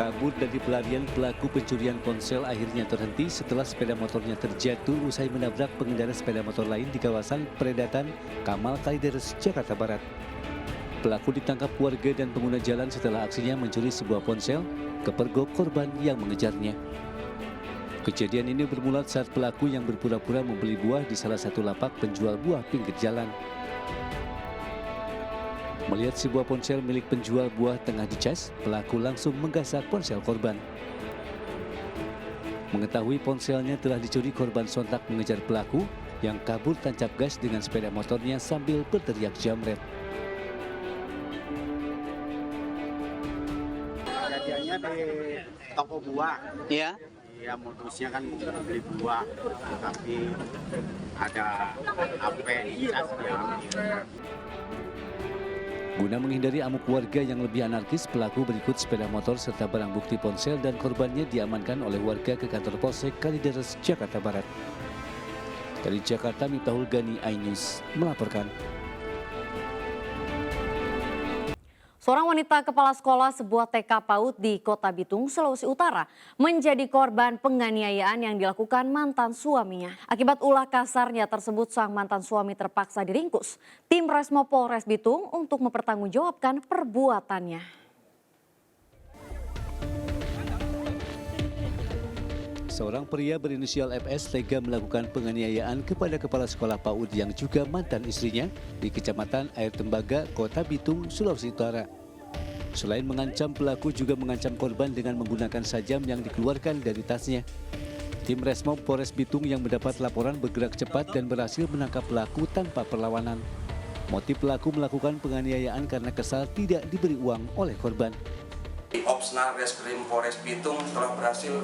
Kabur dari pelarian pelaku pencurian ponsel akhirnya terhenti setelah sepeda motornya terjatuh usai menabrak pengendara sepeda motor lain di kawasan Peredatan, Kamal Kalideres, Jakarta Barat. Pelaku ditangkap warga dan pengguna jalan setelah aksinya mencuri sebuah ponsel kepergok korban yang mengejarnya. Kejadian ini bermula saat pelaku yang berpura-pura membeli buah di salah satu lapak penjual buah pinggir jalan. Melihat sebuah ponsel milik penjual buah tengah dicas, pelaku langsung menggasak ponsel korban. Mengetahui ponselnya telah dicuri, korban sontak mengejar pelaku yang kabur tancap gas dengan sepeda motornya sambil berteriak jamret. Kejadiannya di toko buah. Ya. Ya, modusnya kan beli buah, tapi ada HP di tasnya. Guna menghindari amuk warga yang lebih anarkis, pelaku berikut sepeda motor serta barang bukti ponsel dan korbannya diamankan oleh warga ke kantor Polsek Kalideres, Jakarta Barat. Dari Jakarta, Miftahul Gani, iNews melaporkan. Seorang wanita kepala sekolah sebuah TK PAUD di Kota Bitung, Sulawesi Utara menjadi korban penganiayaan yang dilakukan mantan suaminya. Akibat ulah kasarnya tersebut, sang mantan suami terpaksa diringkus tim Resmo Polres Bitung untuk mempertanggungjawabkan perbuatannya. Seorang pria berinisial FS tega melakukan penganiayaan kepada kepala sekolah PAUD yang juga mantan istrinya di Kecamatan Air Tembaga, Kota Bitung, Sulawesi Utara. Selain mengancam, pelaku juga mengancam korban dengan menggunakan sajam yang dikeluarkan dari tasnya. Tim Resmo Polres Bitung yang mendapat laporan bergerak cepat dan berhasil menangkap pelaku tanpa perlawanan. Motif pelaku melakukan penganiayaan karena kesal tidak diberi uang oleh korban. Opsnal Reskrim Polres Bitung telah berhasil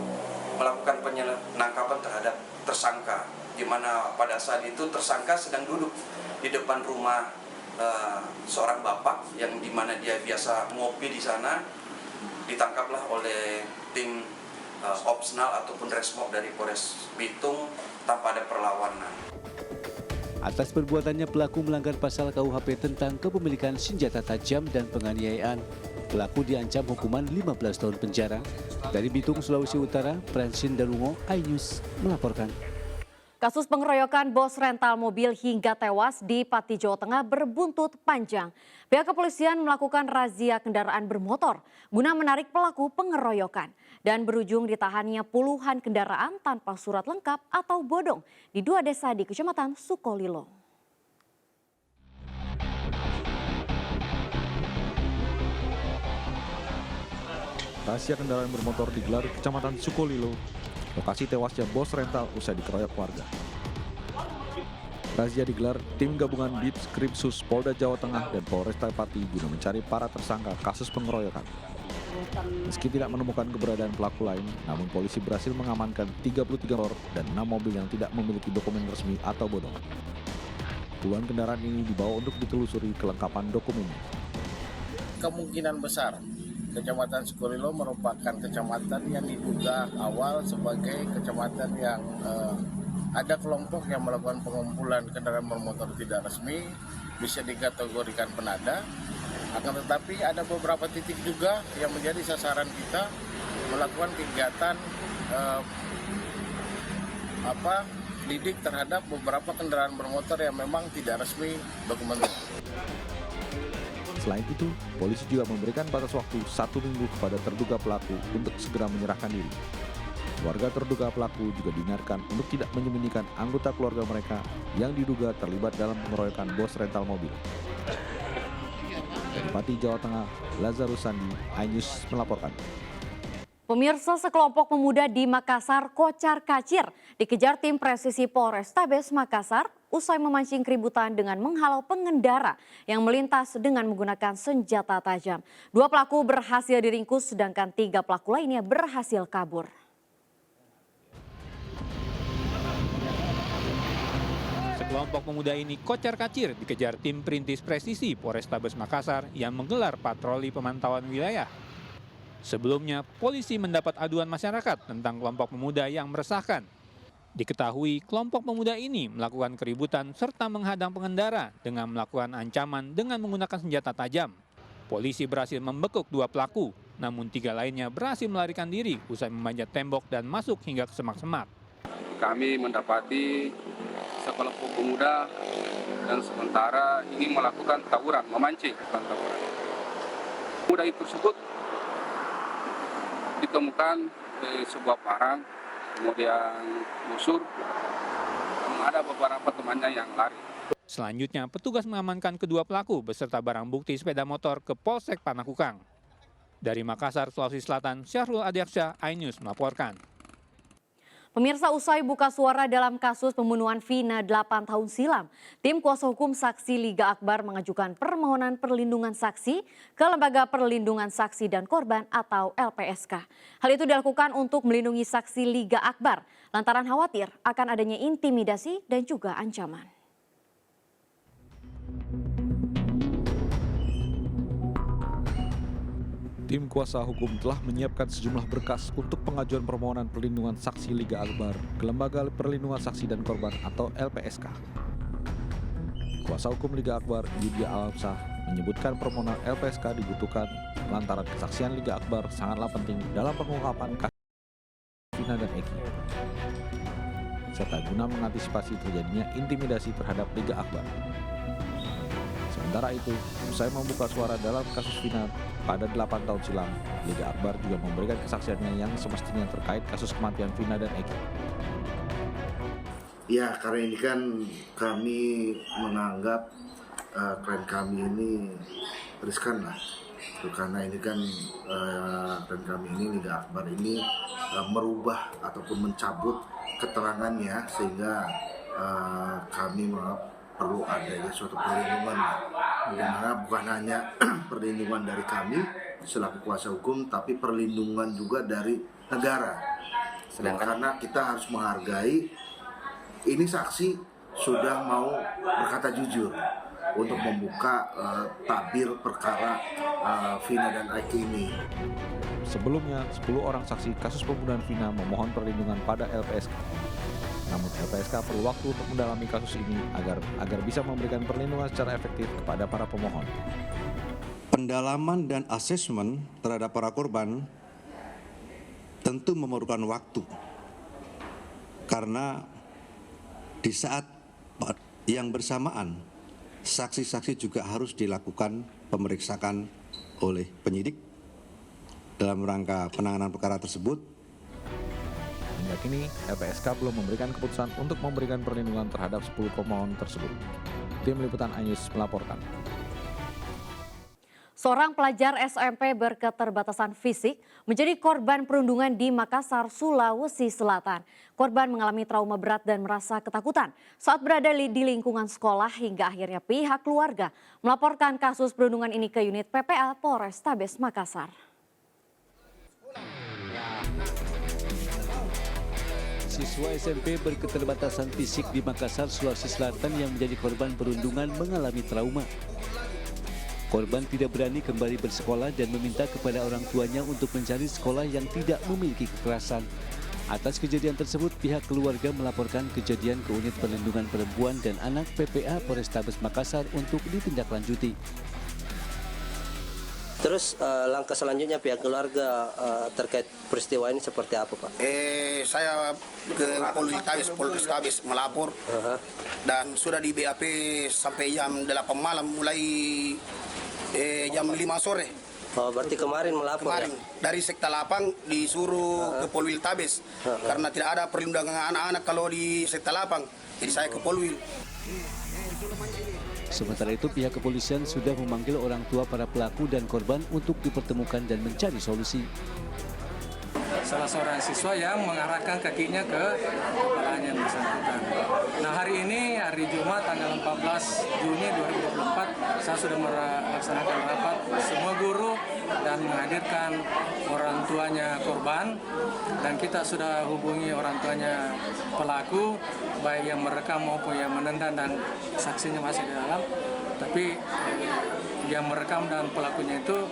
melakukan penangkapan terhadap tersangka, di mana pada saat itu tersangka sedang duduk di depan rumah seorang bapak yang di mana dia biasa ngopi di sana. Ditangkaplah oleh tim Opsnal ataupun Resmob dari Polres Bitung tanpa ada perlawanan. Atas perbuatannya, pelaku melanggar pasal KUHP tentang kepemilikan senjata tajam dan penganiayaan. Pelaku diancam hukuman 15 tahun penjara. Dari Bitung, Sulawesi Utara, Pransin Darungo, iNews melaporkan. Kasus pengeroyokan bos rental mobil hingga tewas di Pati, Jawa Tengah berbuntut panjang. Pihak kepolisian melakukan razia kendaraan bermotor guna menarik pelaku pengeroyokan dan berujung ditahannya puluhan kendaraan tanpa surat lengkap atau bodong di 2 desa di Kecamatan Sukolilo. Razia kendaraan bermotor digelar di Kecamatan Sukolilo, lokasi tewasnya bos rental usai dikeroyok warga. Razia digelar tim gabungan Ditreskrimsus Polda Jawa Tengah dan Polresta Pati guna mencari para tersangka kasus pengeroyokan. Meski tidak menemukan keberadaan pelaku lain, namun polisi berhasil mengamankan 33 motor dan 6 mobil yang tidak memiliki dokumen resmi atau bodong. Puluhan kendaraan ini dibawa untuk ditelusuri kelengkapan dokumennya. Kemungkinan besar Kecamatan Sukolilo merupakan kecamatan yang diduga awal sebagai kecamatan yang ada kelompok yang melakukan pengumpulan kendaraan bermotor tidak resmi, bisa dikategorikan penada. Akan tetapi ada beberapa titik juga yang menjadi sasaran kita melakukan kegiatan lidik terhadap beberapa kendaraan bermotor yang memang tidak resmi dokumennya. Selain itu, polisi juga memberikan batas waktu 1 minggu kepada terduga pelaku untuk segera menyerahkan diri. Warga terduga pelaku juga diingatkan untuk tidak menyembunyikan anggota keluarga mereka yang diduga terlibat dalam pengeroyokan bos rental mobil. Dari Pati, Jawa Tengah, Lazarus Sandi, iNews melaporkan. Pemirsa, sekelompok pemuda di Makassar kocar-kacir dikejar tim presisi Polrestabes Makassar usai memancing keributan dengan menghalau pengendara yang melintas dengan menggunakan senjata tajam. 2 pelaku berhasil diringkus sedangkan 3 pelaku lainnya berhasil kabur. Sekelompok pemuda ini kocar-kacir dikejar tim perintis presisi Polrestabes Makassar yang menggelar patroli pemantauan wilayah. Sebelumnya, polisi mendapat aduan masyarakat tentang kelompok pemuda yang meresahkan. Diketahui kelompok pemuda ini melakukan keributan serta menghadang pengendara dengan melakukan ancaman dengan menggunakan senjata tajam. Polisi berhasil membekuk 2 pelaku namun 3 lainnya berhasil melarikan diri usai memanjat tembok dan masuk hingga ke semak-semak. Kami mendapati sekelompok pemuda dan sementara ingin melakukan tawuran, memancing tawuran. Pemuda itu tersebut ditemukan di sebuah parang, kemudian busur, ada beberapa temannya yang lari. Selanjutnya, petugas mengamankan kedua pelaku beserta barang bukti sepeda motor ke Polsek Panakukang. Dari Makassar, Sulawesi Selatan, Syahrul Adiaksyah, iNews melaporkan. Pemirsa, usai buka suara dalam kasus pembunuhan Vina 8 tahun silam, tim kuasa hukum saksi Liga Akbar mengajukan permohonan perlindungan saksi ke Lembaga Perlindungan Saksi dan Korban atau LPSK. Hal itu dilakukan untuk melindungi saksi Liga Akbar lantaran khawatir akan adanya intimidasi dan juga ancaman. Tim kuasa hukum telah menyiapkan sejumlah berkas untuk pengajuan permohonan perlindungan saksi Liga Akbar ke Lembaga Perlindungan Saksi dan Korban atau LPSK. Kuasa hukum Liga Akbar, Yudya Alamsah, menyebutkan permohonan LPSK dibutuhkan lantaran kesaksian Liga Akbar sangatlah penting dalam pengungkapan kasus Vina dan Eki, serta guna mengantisipasi terjadinya intimidasi terhadap Liga Akbar. Sementara itu, usai membuka suara dalam kasus Vina pada 8 tahun silam, Liga Akbar juga memberikan kesaksiannya yang semestinya terkait kasus kematian Vina dan Eki. Ya, karena ini kan kami menganggap klien kami ini riskan lah. Karena ini kan klien kami ini, Liga Akbar ini merubah ataupun mencabut keterangannya sehingga kami menganggap perlu adanya suatu perlindungan, dimana bukan hanya perlindungan dari kami selaku kuasa hukum, tapi perlindungan juga dari negara. Karena kita harus menghargai ini saksi sudah mau berkata jujur untuk membuka tabir perkara Vina dan Eki ini. Sebelumnya, 10 orang saksi kasus pembunuhan Vina memohon perlindungan pada LPSK. Namun LPSK perlu waktu untuk mendalami kasus ini agar bisa memberikan perlindungan secara efektif kepada para pemohon. Pendalaman dan asesmen terhadap para korban tentu memerlukan waktu. Karena di saat yang bersamaan, saksi-saksi juga harus dilakukan pemeriksaan oleh penyidik dalam rangka penanganan perkara tersebut. Hingga kini, LPSK belum memberikan keputusan untuk memberikan perlindungan terhadap 10 pemohon tersebut. Tim Liputan iNews melaporkan. Seorang pelajar SMP berketerbatasan fisik menjadi korban perundungan di Makassar, Sulawesi Selatan. Korban mengalami trauma berat dan merasa ketakutan saat berada di lingkungan sekolah hingga akhirnya pihak keluarga melaporkan kasus perundungan ini ke unit PPA Polrestabes Makassar. Siswa SMP berketerbatasan fisik di Makassar, Sulawesi Selatan yang menjadi korban perundungan mengalami trauma. Korban tidak berani kembali bersekolah dan meminta kepada orang tuanya untuk mencari sekolah yang tidak memiliki kekerasan. Atas kejadian tersebut, pihak keluarga melaporkan kejadian ke Unit Perlindungan Perempuan dan Anak PPA Polrestabes Makassar untuk ditindaklanjuti. Terus langkah selanjutnya pihak keluarga terkait peristiwa ini seperti apa, Pak? Saya ke Polrestabes melapor dan sudah di BAP sampai jam 8 malam mulai jam 5 sore. Oh, berarti kemarin melapor? Kemarin, ya? Dari Sekta Lapang disuruh ke Polrestabes karena tidak ada perlindungan anak-anak kalau di Sekta Lapang. Jadi saya ke Polwil. Sementara itu, pihak kepolisian sudah memanggil orang tua para pelaku dan korban untuk dipertemukan dan mencari solusi. Salah seorang siswa yang mengarahkan kakinya ke kepalanya yang bersangkutan. Nah, hari ini, hari Jumat tanggal 14 Juni 2024, saya sudah melaksanakan rapat semua guru dan menghadirkan orang tuanya korban, dan kita sudah hubungi orang tuanya pelaku, baik yang merekam maupun yang menendang, dan saksinya masih di dalam, tapi yang merekam dan pelakunya itu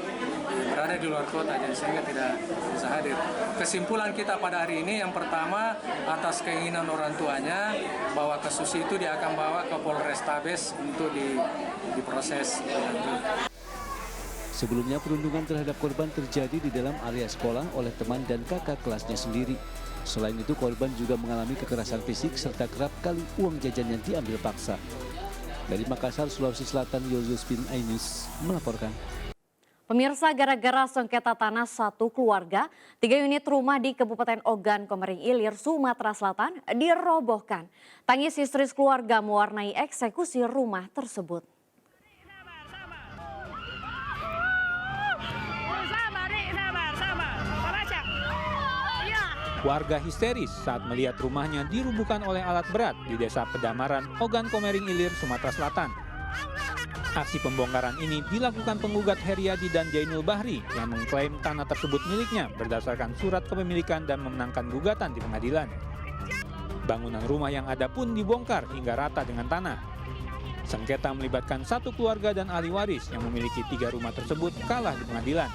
berada di luar kota, jadi sehingga tidak bisa hadir. Kesimpulan kita pada hari ini, yang pertama, atas keinginan orang tuanya bahwa kasus itu dia akan bawa ke Polrestabes untuk diproses. Sebelumnya perundungan terhadap korban terjadi di dalam area sekolah oleh teman dan kakak kelasnya sendiri. Selain itu korban juga mengalami kekerasan fisik serta kerap kali uang jajannya diambil paksa. Dari Makassar, Sulawesi Selatan, Yozuspin Ainus melaporkan. Pemirsa, gara-gara sengketa tanah satu keluarga, 3 unit rumah di Kabupaten Ogan Komering Ilir, Sumatera Selatan dirobohkan. Tangis histeris keluarga mewarnai eksekusi rumah tersebut. Warga histeris saat melihat rumahnya dirubuhkan oleh alat berat di Desa Pedamaran, Ogan Komering Ilir, Sumatera Selatan. Aksi pembongkaran ini dilakukan penggugat Heriadi dan Jainul Bahri yang mengklaim tanah tersebut miliknya berdasarkan surat kepemilikan dan memenangkan gugatan di pengadilan. Bangunan rumah yang ada pun dibongkar hingga rata dengan tanah. Sengketa melibatkan satu keluarga dan ahli waris yang memiliki 3 rumah tersebut kalah di pengadilan.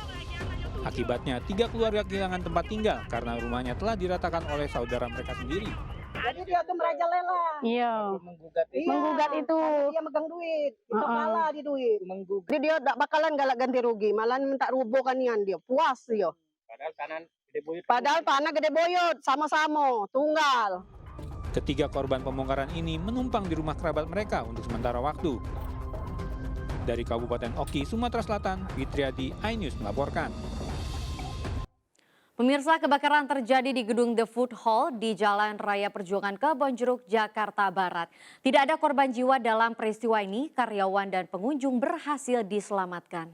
Akibatnya 3 keluarga kehilangan tempat tinggal karena rumahnya telah diratakan oleh saudara mereka sendiri. Jadi dia tuh merajalela. Iya. Menggugat itu. Dia megang duit. Itu kalah di duit. Jadi dia tak bakalan galak ganti rugi. Malah minta rubuhkan dia. Puas dia. Padahal tanah gede boyot. Sama-sama. Tunggal. Ketiga korban pembongkaran ini menumpang di rumah kerabat mereka untuk sementara waktu. Dari Kabupaten Oki, Sumatera Selatan, Fitriadi, iNews melaporkan. Pemirsa, kebakaran terjadi di gedung The Food Hall di Jalan Raya Perjuangan Kebonjeruk, Jakarta Barat. Tidak ada korban jiwa dalam peristiwa ini, karyawan dan pengunjung berhasil diselamatkan.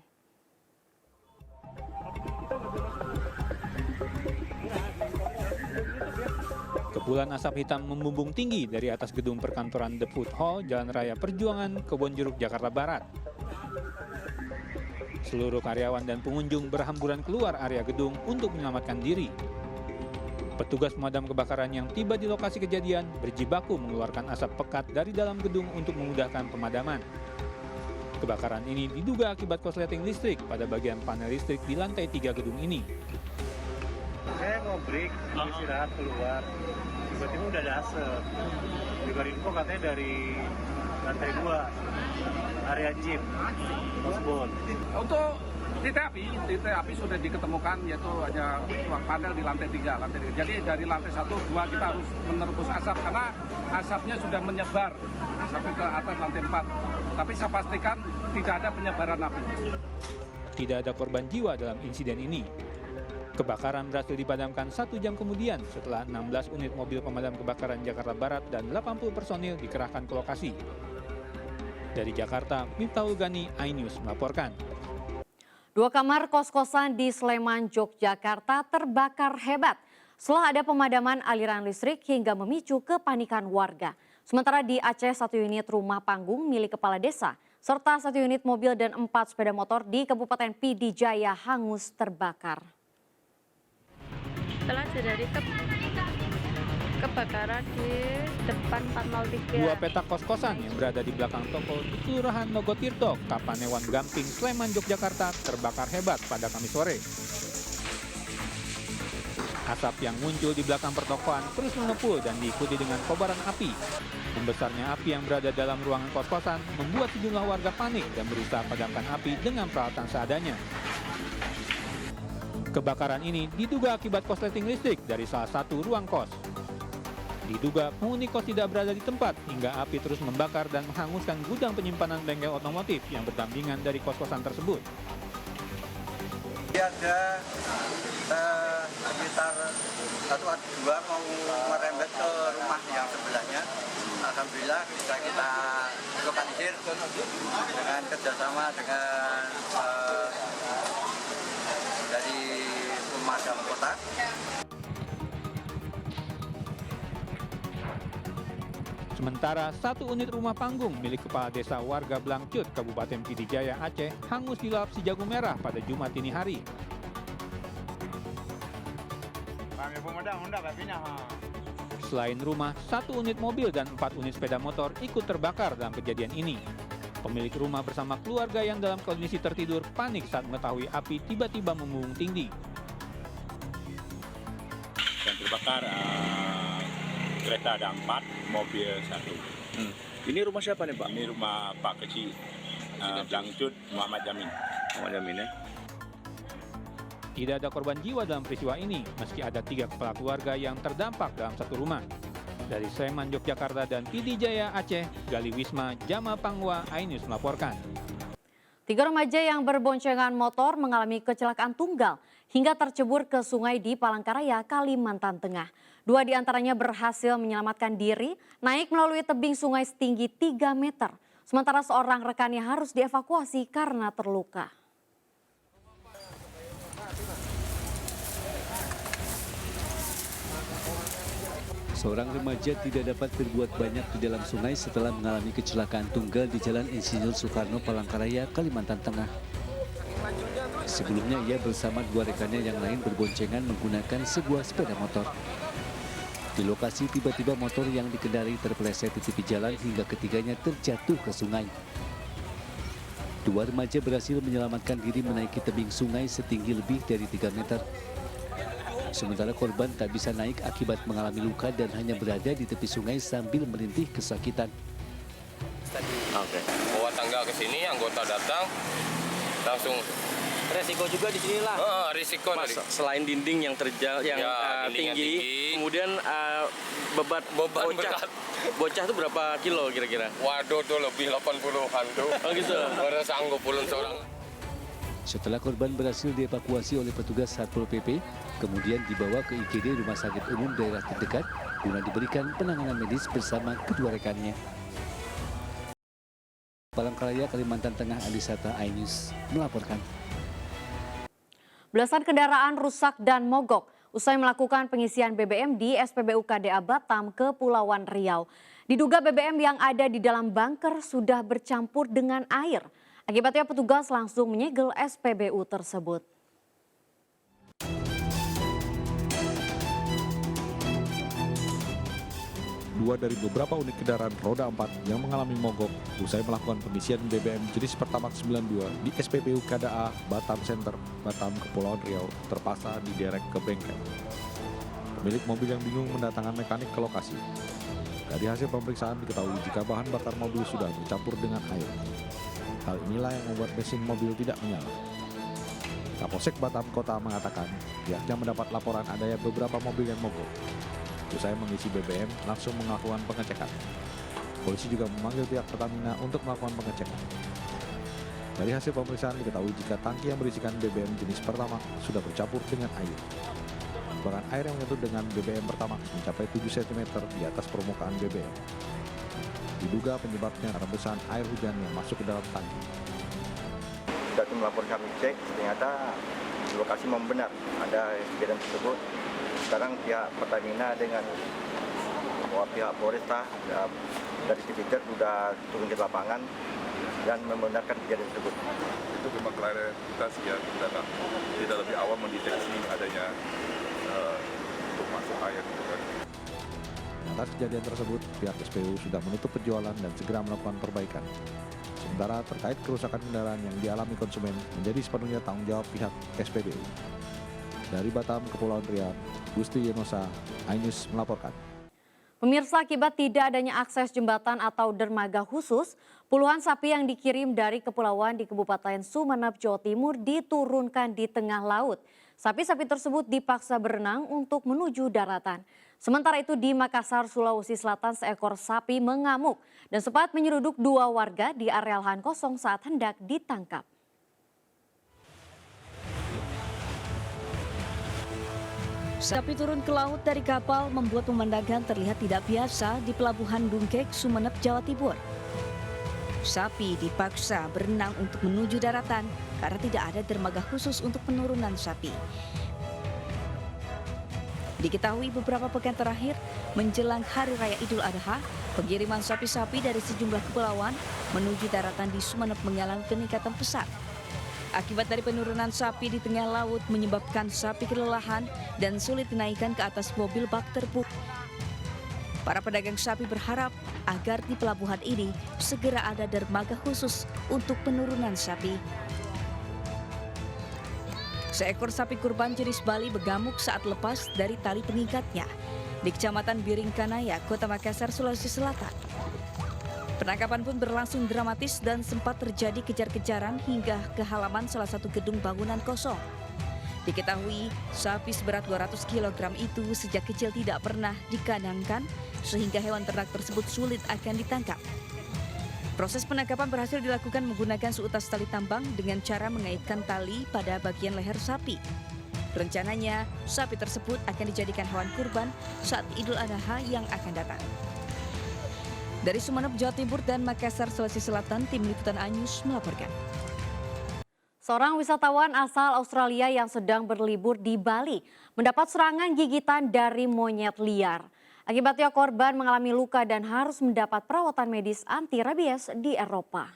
Kepulan asap hitam membumbung tinggi dari atas gedung perkantoran The Food Hall, Jalan Raya Perjuangan Kebonjeruk, Jakarta Barat. Seluruh karyawan dan pengunjung berhamburan keluar area gedung untuk menyelamatkan diri. Petugas pemadam kebakaran yang tiba di lokasi kejadian berjibaku mengeluarkan asap pekat dari dalam gedung untuk memudahkan pemadaman. Kebakaran ini diduga akibat korsleting listrik pada bagian panel listrik di lantai 3 gedung ini. Saya ngobrik, istirahat keluar, tiba-tiba udah ada asap. Diberi info katanya dari lantai 2, area gym, Osborn. Untuk titik api sudah diketemukan, yaitu hanya panel di lantai 3. Jadi dari lantai 1, 2 kita harus menerobos asap karena asapnya sudah menyebar sampai ke atas lantai 4. Tapi saya pastikan tidak ada penyebaran api. Tidak ada korban jiwa dalam insiden ini. Kebakaran berhasil dipadamkan 1 jam kemudian setelah 16 unit mobil pemadam kebakaran Jakarta Barat dan 80 personil dikerahkan ke lokasi. Dari Jakarta, Miftahul Gani, iNews melaporkan. 2 kamar kos-kosan di Sleman, Yogyakarta terbakar hebat setelah ada pemadaman aliran listrik hingga memicu kepanikan warga. Sementara di Aceh, 1 unit rumah panggung milik kepala desa serta 1 unit mobil dan 4 sepeda motor di Kabupaten Pidi Jaya hangus terbakar. Setelah terjadi kebakaran di depan 403. 2 petak kos-kosan yang berada di belakang toko di Kelurahan Nogotirto, Kapanewan Gamping, Sleman, Yogyakarta terbakar hebat pada Kamis sore. Asap yang muncul di belakang pertokoan terus mengepul dan diikuti dengan kobaran api. Membesarnya api yang berada dalam ruangan kos-kosan membuat sejumlah warga panik dan berusaha padamkan api dengan peralatan seadanya. Kebakaran ini diduga akibat korsleting listrik dari salah satu ruang kos. Diduga penghuni kos tidak berada di tempat hingga api terus membakar dan menghanguskan gudang penyimpanan bengkel otomotif yang berdampingan dari kos-kosan tersebut. Ada sekitar 1 atau 2 mau merembet ke rumah yang sebelahnya. Alhamdulillah bisa kita lokalisir dengan kerjasama dengan dari pemadam kota. Sementara 1 unit rumah panggung milik kepala desa warga Blangcut, Kabupaten Pidi Jaya, Aceh, hangus dilap si jago merah pada Jumat dini hari. Selain rumah, 1 unit mobil dan 4 unit sepeda motor ikut terbakar dalam kejadian ini. Pemilik rumah bersama keluarga yang dalam kondisi tertidur panik saat mengetahui api tiba-tiba membumbung tinggi. Yang terbakar kereta ada 4, mobil 1. Ini rumah siapa nih Pak? Ini rumah Pak Kecil, Blangcut Muhammad Jamin. Tidak ada korban jiwa dalam peristiwa ini, meski ada 3 kepala keluarga yang terdampak dalam satu rumah. Dari Sleman, Yogyakarta, dan PD Jaya, Aceh, Gali Wisma, Jama Pangwa, iNews melaporkan. 3 remaja yang berboncengan motor mengalami kecelakaan tunggal hingga tercebur ke sungai di Palangkaraya, Kalimantan Tengah. 2 diantaranya berhasil menyelamatkan diri naik melalui tebing sungai setinggi 3 meter. Sementara seorang rekannya harus dievakuasi karena terluka. Seorang remaja tidak dapat berbuat banyak di dalam sungai setelah mengalami kecelakaan tunggal di Jalan Insinyur Soekarno, Palangkaraya, Kalimantan Tengah. Sebelumnya ia bersama 2 rekannya yang lain berboncengan menggunakan sebuah sepeda motor. Di lokasi tiba-tiba motor yang dikendarai terpeleset di tepi jalan hingga ketiganya terjatuh ke sungai. 2 remaja berhasil menyelamatkan diri menaiki tebing sungai setinggi lebih dari 3 meter. Sementara korban tak bisa naik akibat mengalami luka dan hanya berada di tepi sungai sambil merintih kesakitan. Oke. Bawa tangga ke sini, anggota datang, langsung. Resiko juga di sinilah. Risiko. Mas, selain dinding yang tinggi, kemudian beban berat. Bocah itu berapa kilo kira-kira? Waduh, tuh lebih 80-an tuh. Oh gitu. Baru sanggup pulun seorang. Setelah korban berhasil dievakuasi oleh petugas Satpol PP, kemudian dibawa ke IGD Rumah Sakit Umum daerah terdekat guna diberikan penanganan medis bersama kedua rekannya. Palangkaraya, Kalimantan Tengah, Adisata, iNews melaporkan. Belasan kendaraan rusak dan mogok usai melakukan pengisian BBM di SPBU KDA Batam, Kepulauan Riau. Diduga BBM yang ada di dalam bunker sudah bercampur dengan air. Akibatnya petugas langsung menyegel SPBU tersebut. Dua dari beberapa unit kendaraan roda 4 yang mengalami mogok usai melakukan pengisian BBM jenis Pertamax 92 di SPBU KDA Batam Center, Batam, Kepulauan Riau terpaksa diderek ke bengkel. Pemilik mobil yang bingung mendatangkan mekanik ke lokasi. Dari hasil pemeriksaan diketahui jika bahan bakar mobil sudah bercampur dengan air. Hal inilah yang membuat mesin mobil tidak menyala. Kapolsek Batam Kota mengatakan pihaknya mendapat laporan adanya beberapa mobil yang mogok. Usai mengisi BBM, langsung melakukan pengecekan. Polisi juga memanggil pihak Pertamina untuk melakukan pengecekan. Dari hasil pemeriksaan diketahui jika tangki yang berisikan BBM jenis Pertamax sudah bercampur dengan air. Bahkan air yang menyentuh dengan BBM Pertamax mencapai 7 cm di atas permukaan BBM. Diduga penyebabnya rebusan air hujan yang masuk ke dalam tangki. Sudah melapor kami cek, ternyata di lokasi memang benar ada kejadian tersebut. Sekarang pihak Pertamina dengan pihak Polresta dari Cipinang sudah turun di lapangan dan membenarkan kejadian tersebut. Itu cuma klarifikasi ya, kita tidak lebih awal mendeteksi adanya untuk masuk air gitu kan. Atas kejadian tersebut, pihak SPBU sudah menutup penjualan dan segera melakukan perbaikan. Sementara terkait kerusakan kendaraan yang dialami konsumen menjadi sepenuhnya tanggung jawab pihak SPBU. Dari Batam, Kepulauan Riau, Gusti Yenosa, iNews melaporkan. Pemirsa, akibat tidak adanya akses jembatan atau dermaga khusus, puluhan sapi yang dikirim dari kepulauan di Kabupaten Sumeneb, Jawa Timur diturunkan di tengah laut. Sapi-sapi tersebut dipaksa berenang untuk menuju daratan. Sementara itu di Makassar, Sulawesi Selatan, seekor sapi mengamuk dan sempat menyeruduk 2 warga di area lahan kosong saat hendak ditangkap. Sapi turun ke laut dari kapal membuat pemandangan terlihat tidak biasa di Pelabuhan Dungkek, Sumeneb, Jawa Timur. Sapi dipaksa berenang untuk menuju daratan karena tidak ada dermaga khusus untuk penurunan sapi. Diketahui beberapa pekan terakhir menjelang Hari Raya Idul Adha, pengiriman sapi-sapi dari sejumlah kepulauan menuju daratan di Sumeneb mengalami peningkatan pesat. Akibat dari penurunan sapi di tengah laut menyebabkan sapi kelelahan dan sulit dinaikkan ke atas mobil bak terbuka. Para pedagang sapi berharap agar di pelabuhan ini segera ada dermaga khusus untuk penurunan sapi. Seekor sapi kurban jenis Bali bergamuk saat lepas dari tali pengikatnya di Kecamatan Biringkanaya, Kota Makassar, Sulawesi Selatan. Penangkapan pun berlangsung dramatis dan sempat terjadi kejar-kejaran hingga ke halaman salah satu gedung bangunan kosong. Diketahui, sapi seberat 200 kg itu sejak kecil tidak pernah dikandangkan sehingga hewan ternak tersebut sulit akan ditangkap. Proses penangkapan berhasil dilakukan menggunakan seutas tali tambang dengan cara mengaitkan tali pada bagian leher sapi. Rencananya, sapi tersebut akan dijadikan hewan kurban saat Idul Adha yang akan datang. Dari Sumeneb, Jawa Timur dan Makassar, Sulawesi Selatan, Tim Liputan Anyus melaporkan. Seorang wisatawan asal Australia yang sedang berlibur di Bali mendapat serangan gigitan dari monyet liar. Akibatnya korban mengalami luka dan harus mendapat perawatan medis anti rabies di Eropa.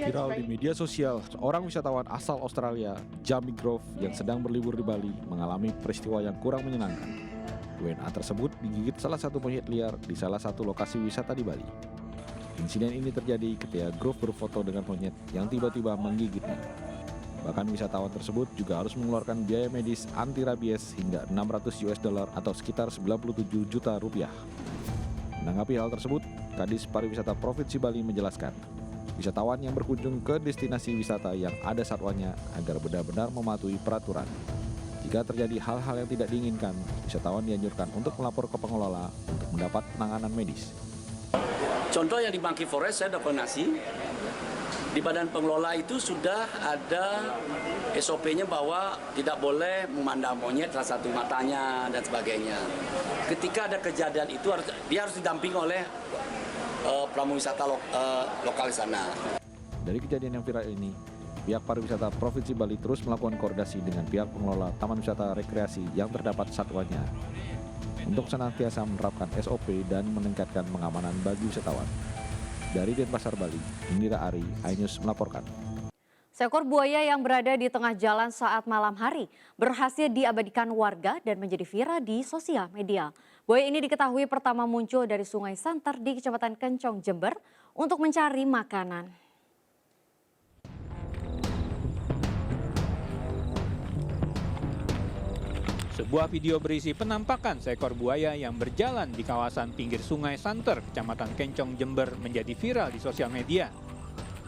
Viral di media sosial, seorang wisatawan asal Australia, Jamie Grove, yang sedang berlibur di Bali mengalami peristiwa yang kurang menyenangkan. WNA tersebut digigit salah satu monyet liar di salah satu lokasi wisata di Bali. Insiden ini terjadi ketika Grove berfoto dengan monyet yang tiba-tiba menggigitnya. Bahkan wisatawan tersebut juga harus mengeluarkan biaya medis anti rabies hingga $600 atau sekitar 97 juta rupiah. Menanggapi hal tersebut, Kadis Pariwisata Provinsi Bali menjelaskan, wisatawan yang berkunjung ke destinasi wisata yang ada satwanya agar benar-benar mematuhi peraturan. Jika terjadi hal-hal yang tidak diinginkan, wisatawan dianjurkan untuk melapor ke pengelola untuk mendapat penanganan medis. Contoh yang di Monkey Forest saya ada koordinasi, di badan pengelola itu sudah ada SOP-nya bahwa tidak boleh memandang monyet salah satu matanya dan sebagainya. Ketika ada kejadian itu dia harus didampingi oleh pramuwisata lokal di sana. Dari kejadian yang viral ini, pihak pariwisata Provinsi Bali terus melakukan koordinasi dengan pihak pengelola taman wisata rekreasi yang terdapat satwanya untuk senantiasa menerapkan SOP dan meningkatkan pengamanan bagi wisatawan. Dari Denpasar, Bali, Indira Ari, iNews melaporkan. Seekor buaya yang berada di tengah jalan saat malam hari berhasil diabadikan warga dan menjadi viral di sosial media. Buaya ini diketahui pertama muncul dari Sungai Santer di Kecamatan Kencong, Jember untuk mencari makanan. Sebuah video berisi penampakan seekor buaya yang berjalan di kawasan pinggir Sungai Santer, Kecamatan Kencong, Jember menjadi viral di sosial media.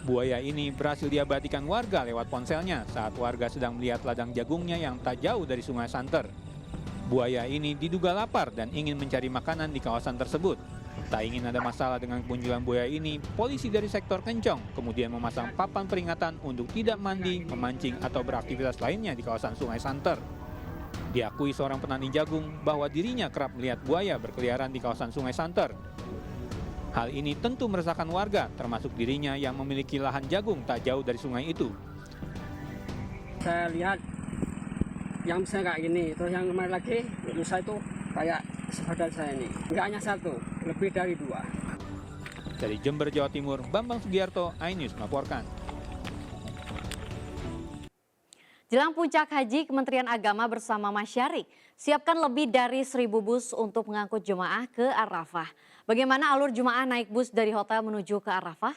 Buaya ini berhasil diabadikan warga lewat ponselnya saat warga sedang melihat ladang jagungnya yang tak jauh dari Sungai Santer. Buaya ini diduga lapar dan ingin mencari makanan di kawasan tersebut. Tak ingin ada masalah dengan kemunculan buaya ini, polisi dari sektor Kencong kemudian memasang papan peringatan untuk tidak mandi, memancing, atau beraktivitas lainnya di kawasan Sungai Santer. Diakui seorang petani jagung bahwa dirinya kerap melihat buaya berkeliaran di kawasan Sungai Santer. Hal ini tentu meresahkan warga, termasuk dirinya yang memiliki lahan jagung tak jauh dari sungai itu. Saya lihat yang bisa kayak gini, terus yang kemarin lagi lusa itu kayak sepadan saya ini. Enggak hanya satu, lebih dari 2. Dari Jember, Jawa Timur, Bambang Sugiarto, iNews melaporkan. Jelang puncak haji, Kementerian Agama bersama Masyarik siapkan lebih dari 1.000 bus untuk mengangkut jemaah ke Arafah. Bagaimana alur jemaah naik bus dari hotel menuju ke Arafah?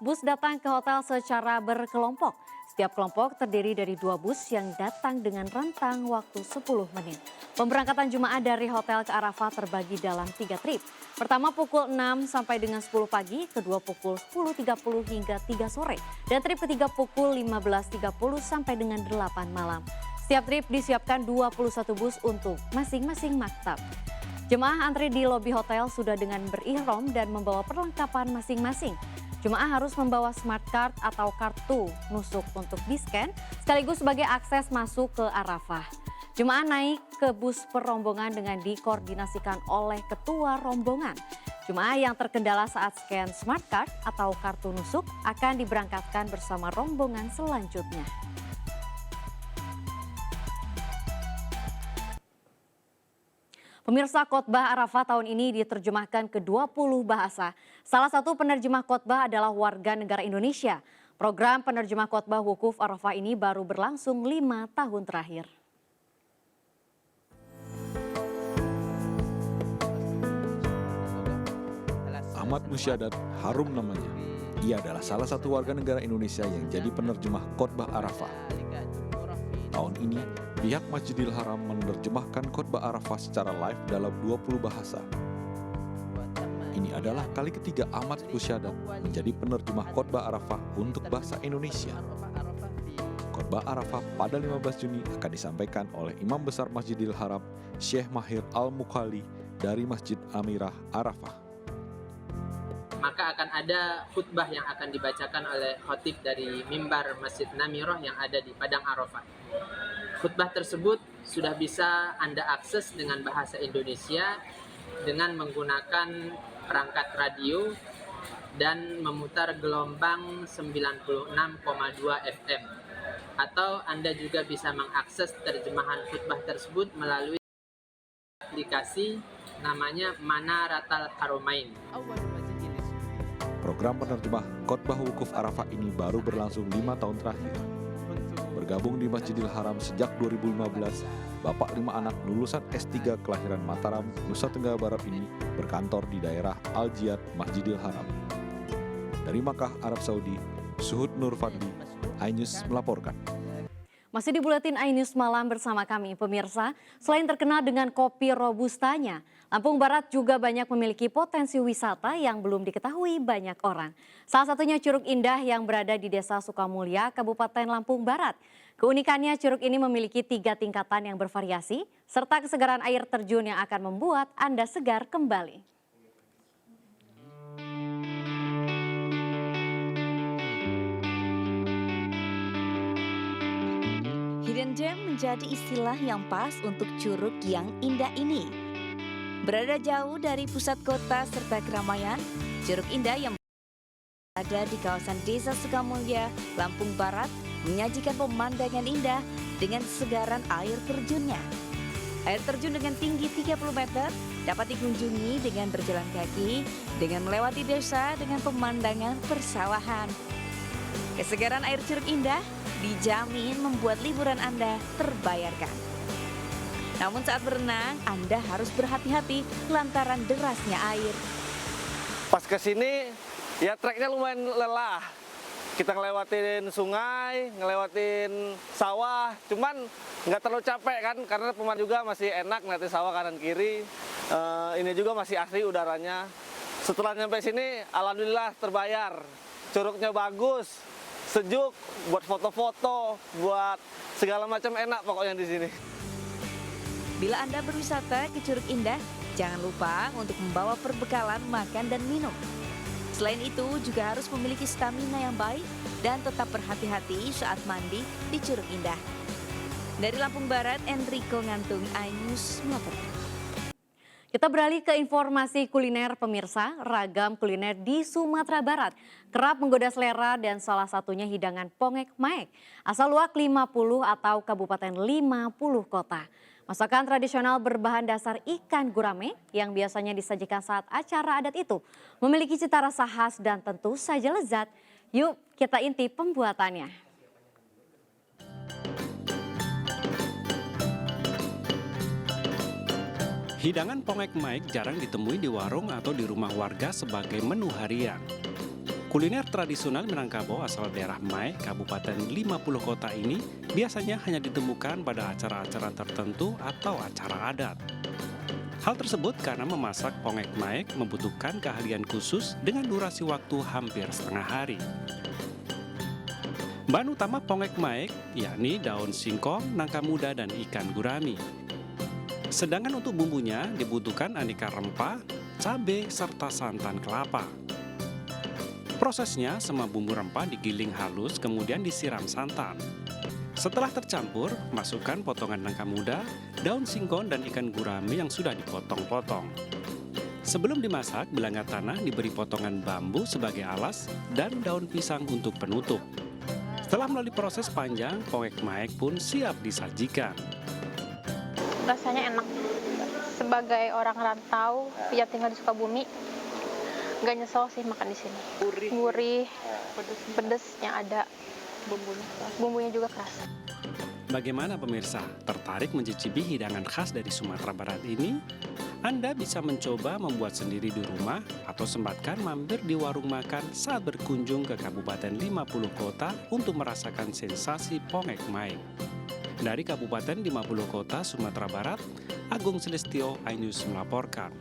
Bus datang ke hotel secara berkelompok. Setiap kelompok terdiri dari 2 bus yang datang dengan rentang waktu 10 menit. Pemberangkatan jemaah dari hotel ke Arafah terbagi dalam 3 trip. Pertama pukul 6 sampai dengan 10 pagi, kedua pukul 10.30 hingga 3 sore, dan trip ketiga pukul 15.30 sampai dengan 8 malam. Setiap trip disiapkan 21 bus untuk masing-masing maktab. Jemaah antri di lobi hotel sudah dengan berihram dan membawa perlengkapan masing-masing. Jemaah harus membawa smart card atau kartu nusuk untuk di-scan sekaligus sebagai akses masuk ke Arafah. Jemaah naik ke bus perombongan dengan dikoordinasikan oleh ketua rombongan. Jemaah yang terkendala saat scan smart card atau kartu nusuk akan diberangkatkan bersama rombongan selanjutnya. Pemirsa, khotbah Arafah tahun ini diterjemahkan ke 20 bahasa. Salah satu penerjemah khotbah adalah warga negara Indonesia. Program penerjemah khotbah wukuf Arafah ini baru berlangsung 5 tahun terakhir. Ahmad Musyadat, harum namanya. Ia adalah salah satu warga negara Indonesia yang jadi penerjemah khotbah Arafah. Tahun ini, pihak Masjidil Haram menerjemahkan khotbah Arafah secara live dalam 20 bahasa. Ini adalah kali ketiga Ahmad Rusyadat menjadi penerjemah khotbah Arafah untuk bahasa Indonesia. Khotbah Arafah pada 15 Juni akan disampaikan oleh Imam Besar Masjidil Haram, Syekh Mahir Al-Mukhali dari Masjid Amirah Arafah. Maka akan ada khutbah yang akan dibacakan oleh khotib dari mimbar Masjid Namirah yang ada di Padang Arafah. Khutbah tersebut sudah bisa Anda akses dengan bahasa Indonesia dengan menggunakan perangkat radio dan memutar gelombang 96,2 FM. Atau Anda juga bisa mengakses terjemahan khutbah tersebut melalui aplikasi namanya Manaratal Haramain. Program penerjemah khotbah wukuf Arafah ini baru berlangsung 5 tahun terakhir. Bergabung di Masjidil Haram sejak 2015, bapak 5 anak lulusan S3 kelahiran Mataram, Nusa Tenggara Barat ini berkantor di daerah Al-Jiyad Masjidil Haram. Dari Makkah, Arab Saudi, Suhud Nur Fadli, iNews melaporkan. Masih di Buletin iNews Malam bersama kami, pemirsa. Selain terkenal dengan kopi robustanya, Lampung Barat juga banyak memiliki potensi wisata yang belum diketahui banyak orang. Salah satunya Curug Indah yang berada di Desa Sukamulya, Kabupaten Lampung Barat. Keunikannya, curug ini memiliki 3 tingkatan yang bervariasi, serta kesegaran air terjun yang akan membuat Anda segar kembali. Hidden gem menjadi istilah yang pas untuk curug yang indah ini. Berada jauh dari pusat kota serta keramaian, Curug Indah yang ada di kawasan Desa Sukamulya, Lampung Barat menyajikan pemandangan indah dengan segaran air terjunnya. Air terjun dengan tinggi 30 meter dapat dikunjungi dengan berjalan kaki, dengan melewati desa dengan pemandangan persawahan. Kesegaran air Curug Indah dijamin membuat liburan Anda terbayarkan. Namun saat berenang, Anda harus berhati-hati lantaran derasnya air. Pas kesini, ya treknya lumayan lelah. Kita ngelewatin sungai, ngelewatin sawah, cuman nggak terlalu capek kan, karena pemandangan juga masih enak, ngeliatin sawah kanan kiri. Ini juga masih asri udaranya. Setelah nyampe sini, alhamdulillah terbayar. Curugnya bagus, sejuk, buat foto-foto, buat segala macam enak pokoknya di sini. Bila Anda berwisata ke Curug Indah, jangan lupa untuk membawa perbekalan makan dan minum. Selain itu juga harus memiliki stamina yang baik dan tetap berhati-hati saat mandi di Curug Indah. Dari Lampung Barat, Enrico Ngantung, iNews melaporkan. Kita beralih ke informasi kuliner, pemirsa. Ragam kuliner di Sumatera Barat kerap menggoda selera dan salah satunya hidangan pongek maek. Asal Luak 50 atau Kabupaten 50 Kota. Masakan tradisional berbahan dasar ikan gurame yang biasanya disajikan saat acara adat itu memiliki cita rasa khas dan tentu saja lezat. Yuk kita intip pembuatannya. Hidangan pongek maek jarang ditemui di warung atau di rumah warga sebagai menu harian. Kuliner tradisional Minangkabau asal daerah Maek, Kabupaten 50 Kota ini biasanya hanya ditemukan pada acara-acara tertentu atau acara adat. Hal tersebut karena memasak pongek maek membutuhkan keahlian khusus dengan durasi waktu hampir setengah hari. Bahan utama pongek maek yakni daun singkong, nangka muda, dan ikan gurami. Sedangkan untuk bumbunya dibutuhkan aneka rempah, cabai, serta santan kelapa. Prosesnya, semua bumbu rempah digiling halus kemudian disiram santan. Setelah tercampur, masukkan potongan nangka muda, daun singkong, dan ikan gurame yang sudah dipotong-potong. Sebelum dimasak, belanga tanah diberi potongan bambu sebagai alas dan daun pisang untuk penutup. Setelah melalui proses panjang, pongek maek pun siap disajikan. Rasanya enak. Sebagai orang rantau yang tinggal di Sukabumi, nggak nyesel sih makan di sini. Gurih, pedesnya ada, bumbunya juga keras. Bagaimana pemirsa? Tertarik mencicipi hidangan khas dari Sumatera Barat ini? Anda bisa mencoba membuat sendiri di rumah atau sempatkan mampir di warung makan saat berkunjung ke Kabupaten 50 Kota untuk merasakan sensasi pongek maek. Dari Kabupaten 50 Kota, Sumatera Barat, Agung Selestio, iNews melaporkan.